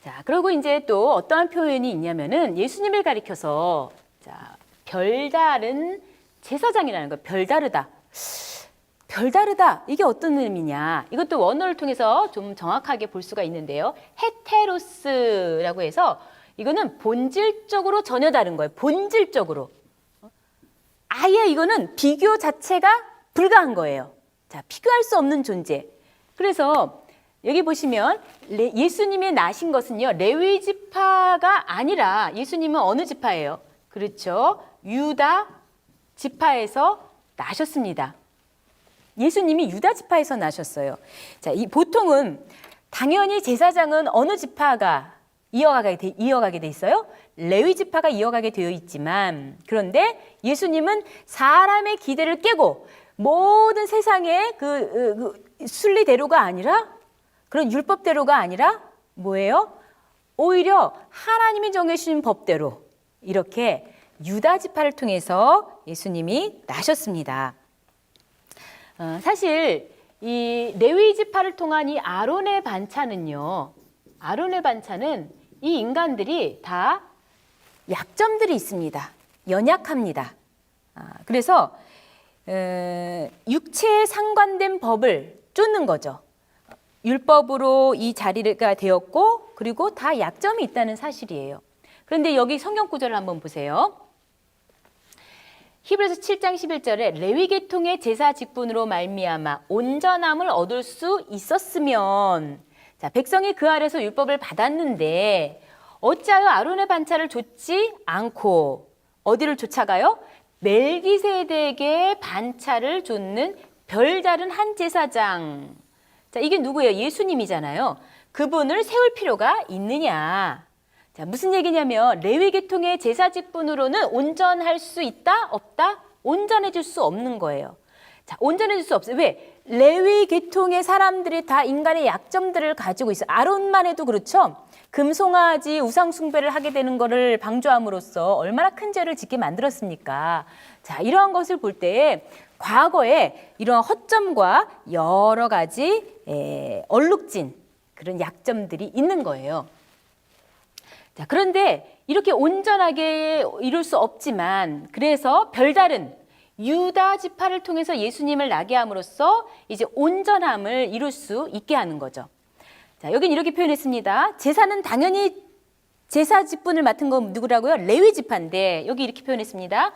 자, 그리고 이제 또 어떠한 표현이 있냐면은 예수님을 가리켜서 자, 별다른 제사장이라는 거예요. 별다르다. 별다르다. 이게 어떤 의미냐. 이것도 원어를 통해서 좀 정확하게 볼 수가 있는데요. 헤테로스라고 해서 이거는 본질적으로 전혀 다른 거예요. 본질적으로. 아예 이거는 비교 자체가 불가한 거예요. 자, 비교할 수 없는 존재. 그래서 여기 보시면 예수님이 나신 것은요. 레위 지파가 아니라 예수님은 어느 지파예요? 그렇죠. 유다 지파에서 나셨습니다. 예수님이 유다 지파에서 나셨어요. 자, 보통은 당연히 제사장은 어느 지파가 이어가게 돼 있어요? 레위 지파가 이어가게 되어 있지만 그런데 예수님은 사람의 기대를 깨고 모든 세상의 그 순리대로가 아니라 그런 율법대로가 아니라 뭐예요? 오히려 하나님이 정해주신 법대로 이렇게 유다 지파를 통해서 예수님이 나셨습니다. 사실 이 레위 지파를 통한 이 아론의 반차는요. 아론의 반차는 이 인간들이 다 약점들이 있습니다. 연약합니다. 그래서 육체에 상관된 법을 쫓는 거죠. 율법으로 이 자리가 되었고 그리고 다 약점이 있다는 사실이에요. 그런데 여기 성경 구절을 한번 보세요. 히브리서 7장 11절에 레위 계통의 제사 직분으로 말미암아 온전함을 얻을 수 있었으면 자, 백성이 그 아래서 율법을 받았는데 어찌하여 아론의 반차를 좇지 않고 어디를 쫓아가요? 멜기세덱의 반차를 좇는 별다른 한 제사장. 자, 이게 누구예요? 예수님이잖아요. 그분을 세울 필요가 있느냐? 자, 무슨 얘기냐면 레위 계통의 제사 직분으로는 온전할 수 있다? 없다? 온전해질 수 없는 거예요. 자, 온전해질 수 없어요. 왜? 레위 계통의 사람들이 다 인간의 약점들을 가지고 있어요. 아론만 해도 그렇죠. 금송아지 우상 숭배를 하게 되는 것을 방조함으로써 얼마나 큰 죄를 짓게 만들었습니까? 자, 이러한 것을 볼 때 과거에 이러한 허점과 여러 가지 얼룩진 그런 약점들이 있는 거예요. 자, 그런데 이렇게 온전하게 이룰 수 없지만 그래서 별다른 유다 지파를 통해서 예수님을 나게 함으로써 이제 온전함을 이룰 수 있게 하는 거죠. 자, 여긴 이렇게 표현했습니다. 제사는 당연히 제사 직분을 맡은 건 누구라고요? 레위 지파인데 여기 이렇게 표현했습니다.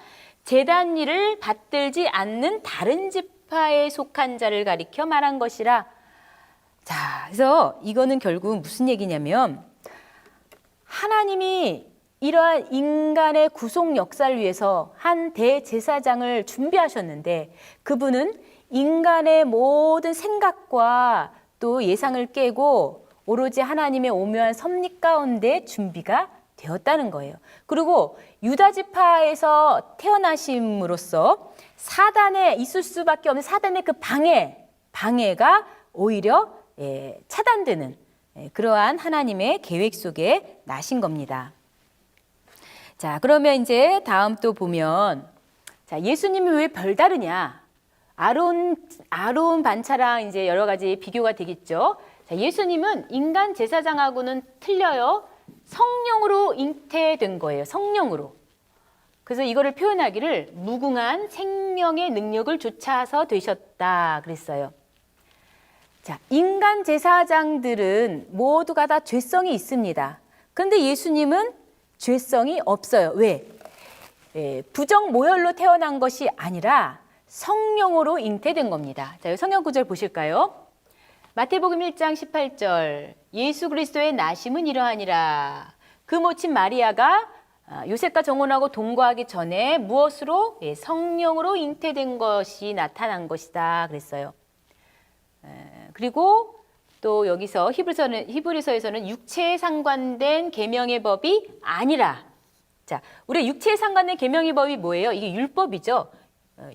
제단 일을 받들지 않는 다른 지파에 속한 자를 가리켜 말한 것이라. 자, 그래서 이거는 결국 무슨 얘기냐면 하나님이 이러한 인간의 구속 역사를 위해서 한 대제사장을 준비하셨는데 그분은 인간의 모든 생각과 또 예상을 깨고 오로지 하나님의 오묘한 섭리 가운데 준비가 되었다는 거예요. 그리고 유다 지파에서 태어나심으로써 사단에 있을 수밖에 없는 사단의 그 방해가 오히려 차단되는 그러한 하나님의 계획 속에 나신 겁니다. 자, 그러면 이제 다음 또 보면 자, 예수님이 왜 별다르냐? 아론 반차랑 이제 여러 가지 비교가 되겠죠. 자, 예수님은 인간 제사장하고는 틀려요. 성령으로 잉태된 거예요. 성령으로. 그래서 이거를 표현하기를 무궁한 생명의 능력을 좇아서 되셨다 그랬어요. 자, 인간 제사장들은 모두가 다 죄성이 있습니다. 그런데 예수님은 죄성이 없어요. 왜? 부정 모혈로 태어난 것이 아니라 성령으로 잉태된 겁니다. 자, 성경 구절 보실까요? 마태복음 1장 18절 예수 그리스도의 나심은 이러하니라. 그 모친 마리아가 요셉과 정혼하고 동거하기 전에 무엇으로? 성령으로 잉태된 것이 나타난 것이다 그랬어요. 그리고 또 여기서 히브리서에서는 육체에 상관된 계명의 법이 아니라. 자, 우리 육체에 상관된 계명의 법이 뭐예요? 이게 율법이죠.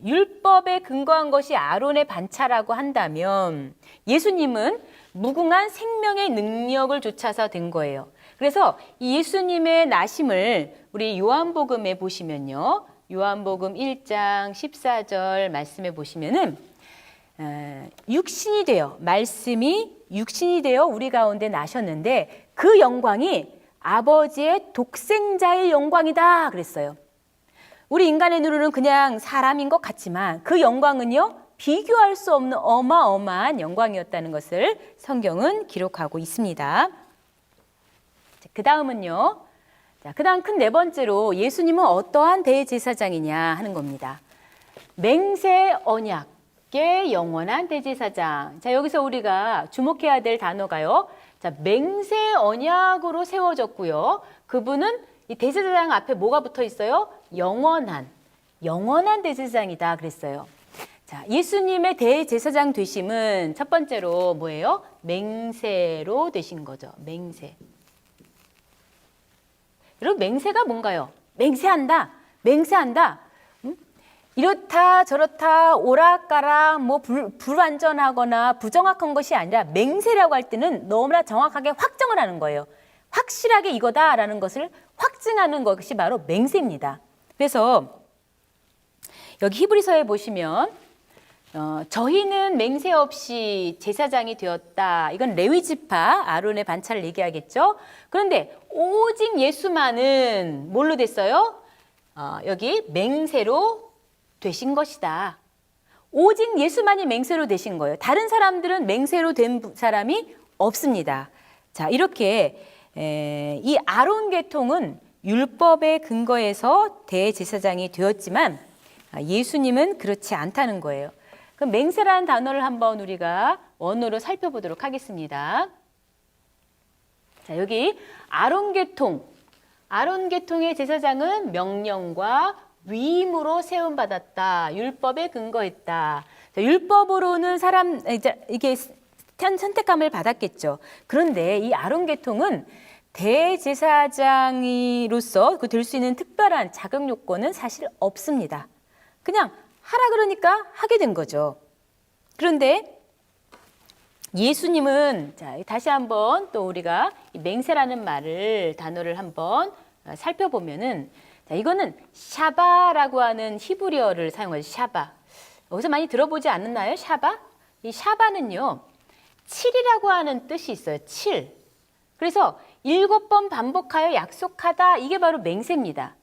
율법에 근거한 것이 아론의 반차라고 한다면 예수님은 무궁한 생명의 능력을 좇아서 된 거예요. 그래서 이 예수님의 나심을 우리 요한복음에 보시면요. 요한복음 1장 14절 말씀에 보시면은 육신이 되어 말씀이 육신이 되어 우리 가운데 나셨는데 그 영광이 아버지의 독생자의 영광이다 그랬어요. 우리 인간의 눈으로는 그냥 사람인 것 같지만 그 영광은요, 비교할 수 없는 어마어마한 영광이었다는 것을 성경은 기록하고 있습니다. 그 다음은요. 그 다음 큰 네 번째로 예수님은 어떠한 대제사장이냐 하는 겁니다. 맹세 언약의 영원한 대제사장. 자, 여기서 우리가 주목해야 될 단어가요. 자, 맹세 언약으로 세워졌고요. 그분은 이 대제사장 앞에 뭐가 붙어 있어요? 영원한 대제사장이다 그랬어요. 자, 예수님의 대제사장 되심은 첫 번째로 뭐예요? 맹세로 되신 거죠. 맹세. 여러분, 맹세가 뭔가요? 맹세한다. 이렇다 저렇다 오락가락 뭐 불완전하거나 부정확한 것이 아니라 맹세라고 할 때는 너무나 정확하게 확정을 하는 거예요. 확실하게 이거다라는 것을 확증하는 것이 바로 맹세입니다. 그래서 여기 히브리서에 보시면 저희는 맹세 없이 제사장이 되었다. 이건 레위 지파 아론의 반차를 얘기하겠죠. 그런데 오직 예수만은 뭘로 됐어요? 여기 맹세로 되신 것이다. 오직 예수만이 맹세로 되신 거예요. 다른 사람들은 맹세로 된 사람이 없습니다. 자, 이렇게 이 아론 계통은 율법의 근거에서 대제사장이 되었지만 예수님은 그렇지 않다는 거예요. 그럼 맹세라는 단어를 한번 우리가 원어로 살펴보도록 하겠습니다. 자, 여기 아론 계통의 제사장은 명령과 위임으로 세움받았다. 율법에 근거했다. 자, 율법으로는 이게 선택감을 받았겠죠. 그런데 이 아론 계통은 대제사장으로서 될 수 있는 특별한 자격 요건은 사실 없습니다. 그냥 하라 그러니까 하게 된 거죠. 그런데 예수님은, 자, 다시 한번 또 우리가 이 맹세라는 단어를 한번 살펴보면은, 자, 이거는 샤바라고 하는 히브리어를 사용하죠. 샤바. 여기서 많이 들어보지 않았나요? 샤바? 이 샤바는요, 7이라고 하는 뜻이 있어요. 7. 그래서 7번 반복하여 약속하다. 이게 바로 맹세입니다.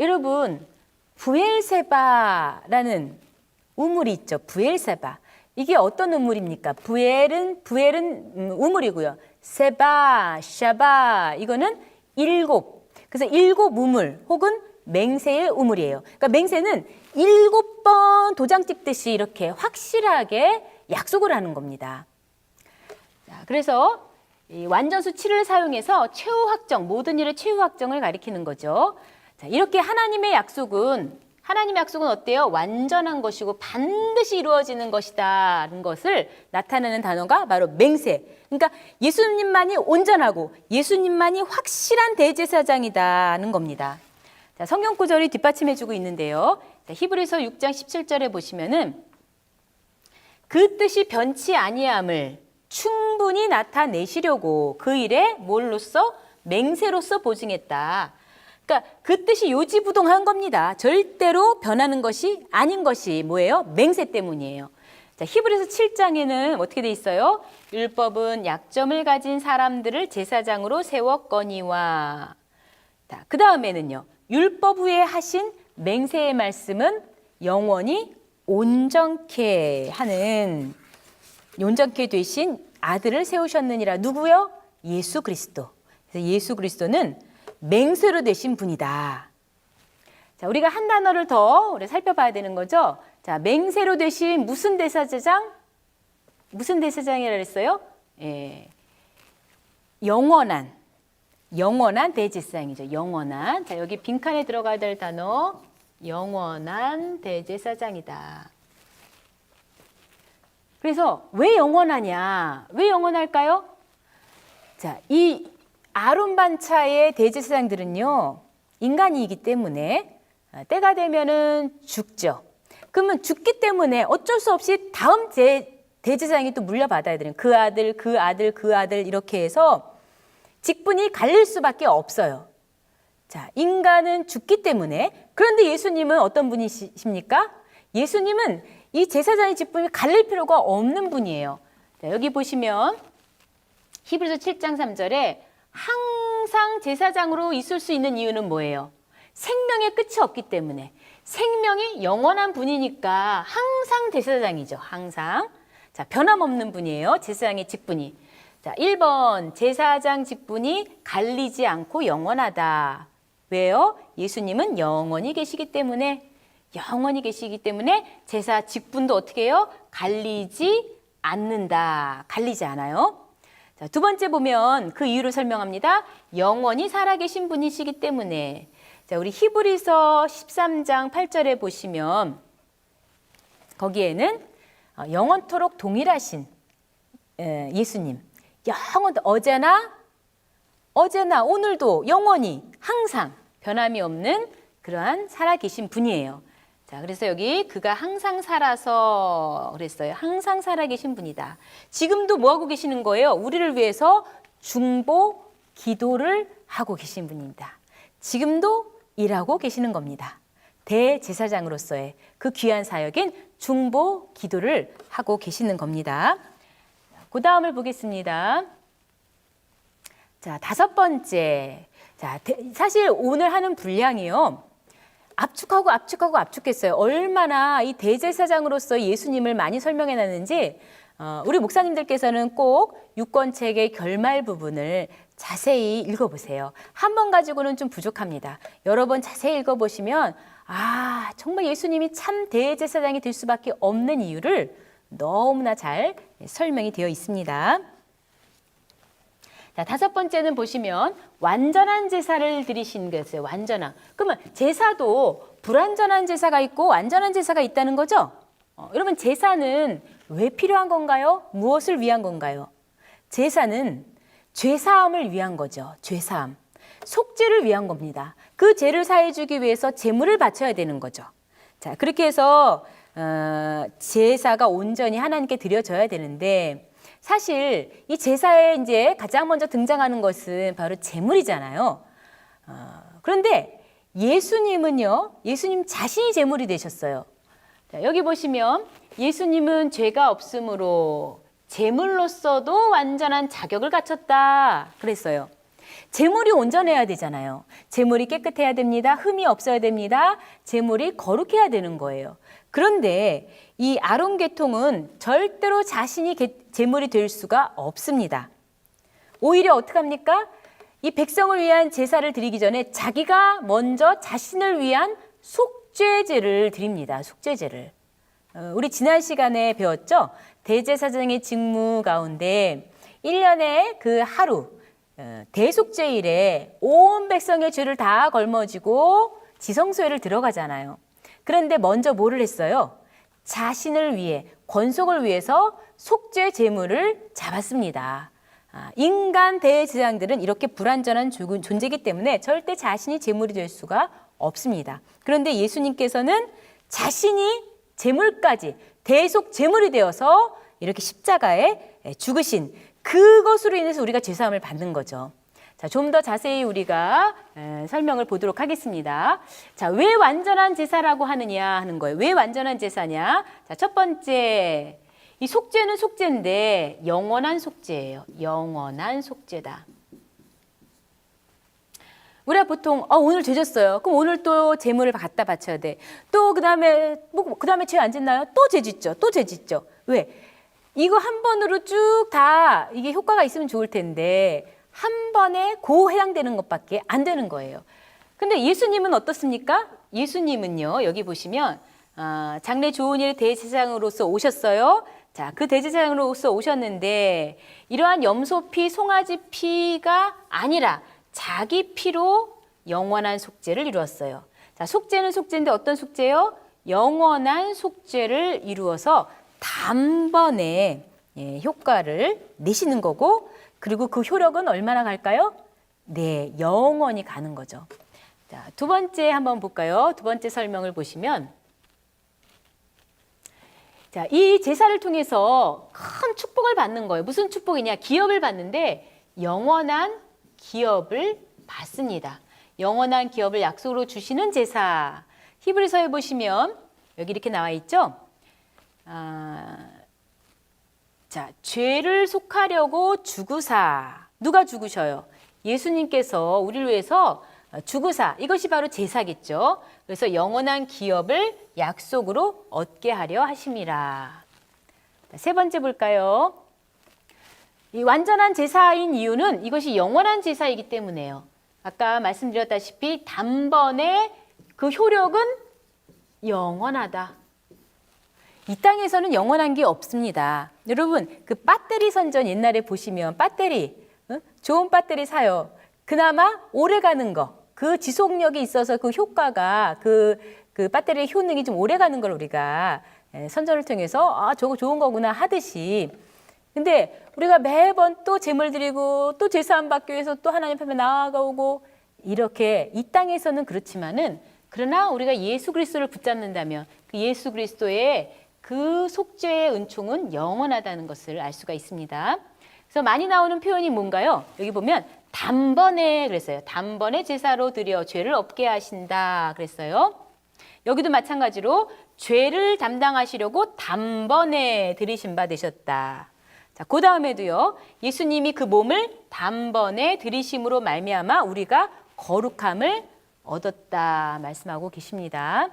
여러분, 부엘세바라는 우물이 있죠. 부엘세바. 이게 어떤 우물입니까? 부엘은 우물이고요. 세바, 샤바, 이거는 7. 그래서 7 우물 혹은 맹세의 우물이에요. 그러니까 맹세는 7번 도장 찍듯이 이렇게 확실하게 약속을 하는 겁니다. 자, 그래서 이 완전수 7을 사용해서 최후 확정, 모든 일의 최후 확정을 가리키는 거죠. 자, 이렇게 하나님의 약속은 어때요? 완전한 것이고 반드시 이루어지는 것이다라는 것을 나타내는 단어가 바로 맹세. 그러니까 예수님만이 온전하고 예수님만이 확실한 대제사장이다는 겁니다. 자, 성경 구절이 뒷받침해주고 있는데요. 자, 히브리서 6장 17절에 보시면은 그 뜻이 변치 아니함을 충분히 나타내시려고 그 일에 뭘로써? 맹세로서 보증했다. 그러니까 그 뜻이 요지부동한 겁니다. 절대로 변하는 것이 아닌 것이 뭐예요? 맹세 때문이에요. 자, 히브리서 7장에는 어떻게 돼 있어요? 율법은 약점을 가진 사람들을 제사장으로 세웠거니와. 자, 그 다음에는요. 율법 후에 하신 맹세의 말씀은 영원히 온전케 되신 아들을 세우셨느니라. 누구요? 예수 그리스도. 그래서 예수 그리스도는 맹세로 되신 분이다. 자, 우리가 한 단어를 더 우리 살펴봐야 되는 거죠. 자, 맹세로 되신 무슨 대제사장? 무슨 대제사장이라 그랬어요? 영원한 대제사장이죠. 영원한. 자, 여기 빈칸에 들어가야 될 단어 영원한 대제사장이다. 그래서 왜 영원하냐? 왜 영원할까요? 자, 이 아론 반차의 대제사장들은요, 인간이기 때문에 때가 되면은 죽죠. 그러면 죽기 때문에 어쩔 수 없이 다음 대제사장이 또 물려받아야 되는 그 아들 이렇게 해서 직분이 갈릴 수밖에 없어요. 자, 인간은 죽기 때문에. 그런데 예수님은 어떤 분이십니까? 예수님은 이 제사장의 직분이 갈릴 필요가 없는 분이에요. 자, 여기 보시면 히브리서 7장 3절에 항상 제사장으로 있을 수 있는 이유는 뭐예요? 생명의 끝이 없기 때문에. 생명이 영원한 분이니까 항상 제사장이죠. 항상. 자, 변함없는 분이에요. 제사장의 직분이. 자, 1번 제사장 직분이 갈리지 않고 영원하다. 왜요? 예수님은 영원히 계시기 때문에 제사 직분도 어떻게 해요? 갈리지 않는다. 갈리지 않아요. 자, 두 번째 보면 그 이유를 설명합니다. 영원히 살아계신 분이시기 때문에. 자, 우리 히브리서 13장 8절에 보시면 거기에는 영원토록 동일하신 예수님. 어제나 오늘도 영원히 항상 변함이 없는 그러한 살아계신 분이에요. 자, 그래서 여기 그가 항상 살아서 그랬어요. 항상 살아계신 분이다. 지금도 뭐 하고 계시는 거예요? 우리를 위해서 중보 기도를 하고 계신 분입니다. 지금도 일하고 계시는 겁니다. 대제사장으로서의 그 귀한 사역인 중보 기도를 하고 계시는 겁니다. 그 다음을 보겠습니다. 자, 다섯 번째. 자, 사실 오늘 하는 분량이요. 압축했어요. 얼마나 이 대제사장으로서 예수님을 많이 설명해 놨는지 우리 목사님들께서는 꼭 6권책의 결말 부분을 자세히 읽어보세요. 한 번 가지고는 좀 부족합니다. 여러 번 자세히 읽어보시면 정말 예수님이 참 대제사장이 될 수밖에 없는 이유를 너무나 잘 설명이 되어 있습니다. 자, 다섯 번째는 보시면 완전한 제사를 드리신 것이에요. 완전한. 그러면 제사도 불완전한 제사가 있고 완전한 제사가 있다는 거죠? 여러분 제사는 왜 필요한 건가요? 무엇을 위한 건가요? 제사는 죄사함을 위한 거죠. 죄사함. 속죄를 위한 겁니다. 그 죄를 사해 주기 위해서 제물을 바쳐야 되는 거죠. 자, 그렇게 해서 제사가 온전히 하나님께 드려져야 되는데 사실 이 제사에 이제 가장 먼저 등장하는 것은 바로 제물이잖아요. 그런데 예수님은요, 예수님 자신이 제물이 되셨어요. 자, 여기 보시면 예수님은 죄가 없으므로 제물로서도 완전한 자격을 갖췄다 그랬어요. 제물이 온전해야 되잖아요. 제물이 깨끗해야 됩니다. 흠이 없어야 됩니다. 제물이 거룩해야 되는 거예요. 그런데 이 아론 계통은 절대로 자신이 제물이 될 수가 없습니다. 오히려 어떻게 합니까? 이 백성을 위한 제사를 드리기 전에 자기가 먼저 자신을 위한 속죄제를 드립니다. 속죄제를. 우리 지난 시간에 배웠죠? 대제사장의 직무 가운데 1년에 그 하루 대속죄일에 온 백성의 죄를 다 걸머지고 지성소에를 들어가잖아요. 그런데 먼저 뭐를 했어요? 자신을 위해, 권속을 위해서 속죄 제물을 잡았습니다. 인간 대제사장들은 이렇게 불완전한 존재이기 때문에 절대 자신이 제물이 될 수가 없습니다. 그런데 예수님께서는 자신이 제물까지 대속 제물이 되어서 이렇게 십자가에 죽으신 그것으로 인해서 우리가 죄사함을 받는 거죠. 자, 좀 더 자세히 우리가 설명을 보도록 하겠습니다. 자, 왜 완전한 제사라고 하느냐 하는 거예요. 왜 완전한 제사냐? 자, 첫 번째, 이 속죄는 속죄인데 영원한 속죄예요. 영원한 속죄다. 우리가 보통 오늘 죄 졌어요. 그럼 오늘 또 제물을 갖다 바쳐야 돼. 또 그다음에 죄 안 짓나요? 또 죄 짓죠. 또 죄 짓죠. 왜? 이거 한 번으로 쭉 다 이게 효과가 있으면 좋을 텐데 한 번에 해당되는 것밖에 안 되는 거예요. 근데 예수님은 어떻습니까? 예수님은요, 여기 보시면 장래 좋은 일 대제사장으로서 오셨어요. 자, 그 대제사장으로서 오셨는데 이러한 염소피, 송아지 피가 아니라 자기 피로 영원한 속죄를 이루었어요. 자, 속죄는 속죄인데 어떤 속죄요? 영원한 속죄를 이루어서 단번에 효과를 내시는 거고, 그리고 그 효력은 얼마나 갈까요? 네, 영원히 가는 거죠. 자, 두 번째 한번 볼까요? 두 번째 설명을 보시면, 자, 이 제사를 통해서 큰 축복을 받는 거예요. 무슨 축복이냐? 기업을 받는데 영원한 기업을 받습니다. 영원한 기업을 약속으로 주시는 제사. 히브리서에 보시면 여기 이렇게 나와 있죠? 자, 죄를 속하려고 죽으사. 누가 죽으셔요? 예수님께서 우리를 위해서 죽으사. 이것이 바로 제사겠죠. 그래서 영원한 기업을 약속으로 얻게 하려 하심이라. 세 번째 볼까요? 이 완전한 제사인 이유는 이것이 영원한 제사이기 때문에요. 아까 말씀드렸다시피 단번에 그 효력은 영원하다. 이 땅에서는 영원한 게 없습니다. 여러분, 그 배터리 선전 옛날에 보시면 배터리, 좋은 배터리 사요. 그나마 오래 가는 거, 그 지속력이 있어서 그 효과가 그 배터리의 효능이 좀 오래 가는 걸 우리가 선전을 통해서 저거 좋은 거구나 하듯이. 근데 우리가 매번 또 제물 드리고 또 제사함 받기 위해서 또 하나님 앞에 나아가고 이렇게 이 땅에서는 그렇지만은 그러나 우리가 예수 그리스도를 붙잡는다면 그 예수 그리스도의 그 속죄의 은총은 영원하다는 것을 알 수가 있습니다. 그래서 많이 나오는 표현이 뭔가요? 여기 보면 단번에 그랬어요. 단번에 제사로 드려 죄를 없게 하신다 그랬어요. 여기도 마찬가지로 죄를 담당하시려고 단번에 들이신 바 되셨다. 자, 그 다음에도요. 예수님이 그 몸을 단번에 들이심으로 말미암아 우리가 거룩함을 얻었다 말씀하고 계십니다.